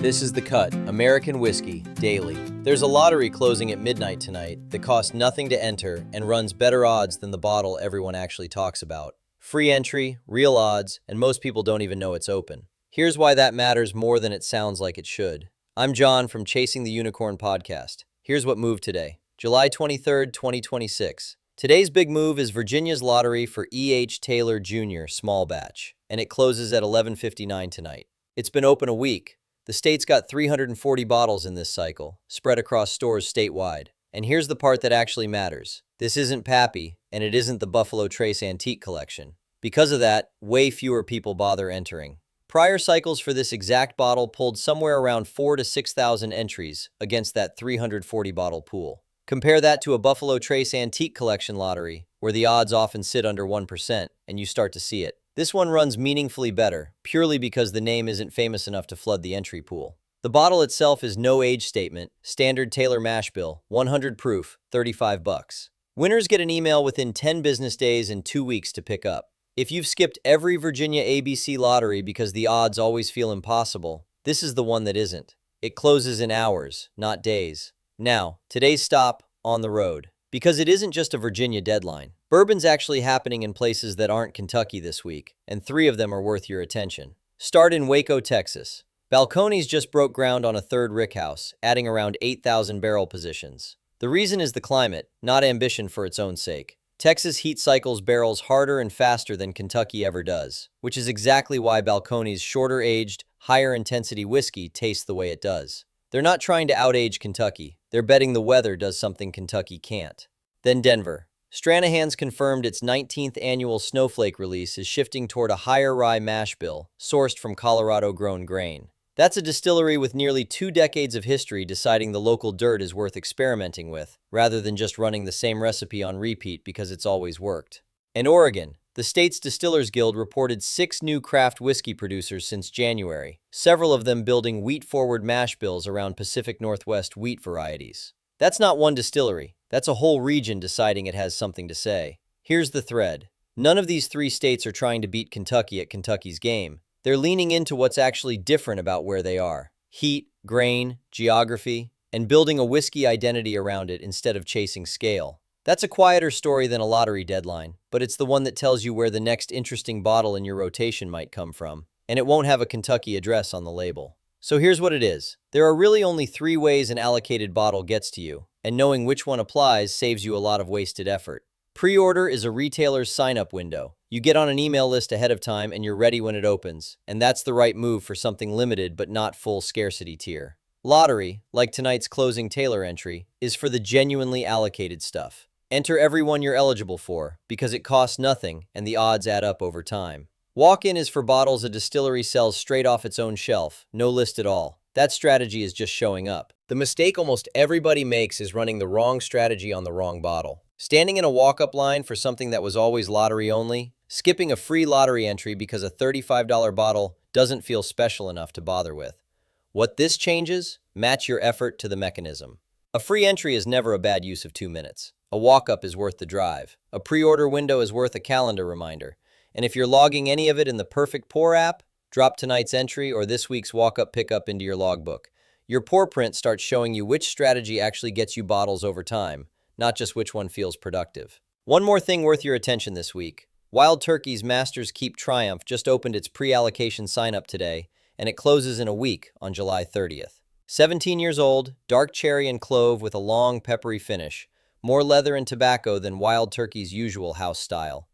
This is The Cut, American Whiskey, Daily. There's a lottery closing at midnight tonight that costs nothing to enter and runs better odds than the bottle everyone actually talks about. Free entry, real odds, and most people don't even know it's open. Here's why that matters more than it sounds like it should. I'm John from Chasing the Unicorn podcast. Here's what moved today. July 23rd, 2026. Today's big move is Virginia's lottery for E.H. Taylor Jr. small batch, and it closes at 11:59 tonight. It's been open a week. The state's got 340 bottles in this cycle, spread across stores statewide. And here's the part that actually matters. This isn't Pappy, and it isn't the Buffalo Trace Antique Collection. Because of that, way fewer people bother entering. Prior cycles for this exact bottle pulled somewhere around 4,000 to 6,000 entries against that 340 bottle pool. Compare that to a Buffalo Trace Antique Collection lottery, where the odds often sit under 1%, and you start to see it. This one runs meaningfully better, purely because the name isn't famous enough to flood the entry pool. The bottle itself is no age statement, standard Taylor mash bill, 100 proof, $35. Winners get an email within 10 business days and 2 weeks to pick up. If you've skipped every Virginia ABC lottery because the odds always feel impossible, this is the one that isn't. It closes in hours, not days. Now, today's stop, on the road. Because it isn't just a Virginia deadline. Bourbon's actually happening in places that aren't Kentucky this week, and 3 of them are worth your attention. Start in Waco, Texas. Balcones just broke ground on a third rickhouse, adding around 8,000 barrel positions. The reason is the climate, not ambition for its own sake. Texas heat cycles barrels harder and faster than Kentucky ever does, which is exactly why Balcones' shorter-aged, higher-intensity whiskey tastes the way it does. They're not trying to outage Kentucky. They're betting the weather does something Kentucky can't. Then Denver. Stranahan's confirmed its 19th annual Snowflake release is shifting toward a higher rye mash bill, sourced from Colorado-grown grain. That's a distillery with nearly 2 decades of history deciding the local dirt is worth experimenting with, rather than just running the same recipe on repeat because it's always worked. And Oregon. The state's Distillers Guild reported 6 new craft whiskey producers since January, several of them building wheat-forward mash bills around Pacific Northwest wheat varieties. That's not one distillery. That's a whole region deciding it has something to say. Here's the thread. None of these 3 states are trying to beat Kentucky at Kentucky's game. They're leaning into what's actually different about where they are. Heat, grain, geography, and building a whiskey identity around it instead of chasing scale. That's a quieter story than a lottery deadline, but it's the one that tells you where the next interesting bottle in your rotation might come from, and it won't have a Kentucky address on the label. So here's what it is. There are really only 3 ways an allocated bottle gets to you, and knowing which one applies saves you a lot of wasted effort. Pre-order is a retailer's sign-up window. You get on an email list ahead of time and you're ready when it opens, and that's the right move for something limited but not full scarcity tier. Lottery, like tonight's closing Taylor entry, is for the genuinely allocated stuff. Enter every one you're eligible for, because it costs nothing and the odds add up over time. Walk-in is for bottles a distillery sells straight off its own shelf, no list at all. That strategy is just showing up. The mistake almost everybody makes is running the wrong strategy on the wrong bottle. Standing in a walk-up line for something that was always lottery only, skipping a free lottery entry because a $35 bottle doesn't feel special enough to bother with. What this changes? Match your effort to the mechanism. A free entry is never a bad use of 2 minutes. A walk-up is worth the drive. A pre-order window is worth a calendar reminder. And if you're logging any of it in the Perfect Pour app, drop tonight's entry or this week's walk-up pickup into your logbook. Your pour print starts showing you which strategy actually gets you bottles over time, not just which one feels productive. One more thing worth your attention this week. Wild Turkey's Masters Keep Triumph just opened its pre-allocation sign-up today, and it closes in a week on July 30th. 17 years old, dark cherry and clove with a long, peppery finish. More leather and tobacco than Wild Turkey's usual house style.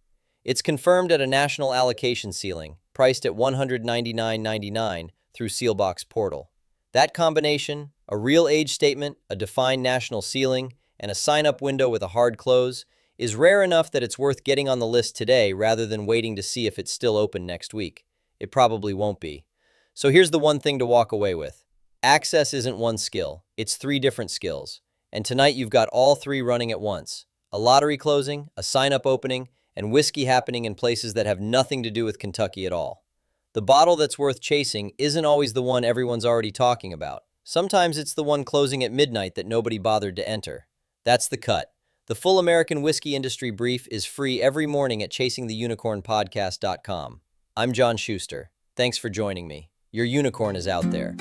It's confirmed at a national allocation ceiling, priced at $199.99 through Sealbox Portal. That combination, a real age statement, a defined national ceiling, and a sign-up window with a hard close, is rare enough that it's worth getting on the list today rather than waiting to see if it's still open next week. It probably won't be. So here's the one thing to walk away with. Access isn't one skill, it's 3 different skills. And tonight you've got all 3 running at once. A lottery closing, a sign-up opening, and whiskey happening in places that have nothing to do with Kentucky at all. The bottle that's worth chasing isn't always the one everyone's already talking about. Sometimes it's the one closing at midnight that nobody bothered to enter. That's The Cut. The full American whiskey industry brief is free every morning at chasingtheunicornpodcast.com. I'm John Schuster. Thanks for joining me. Your unicorn is out there.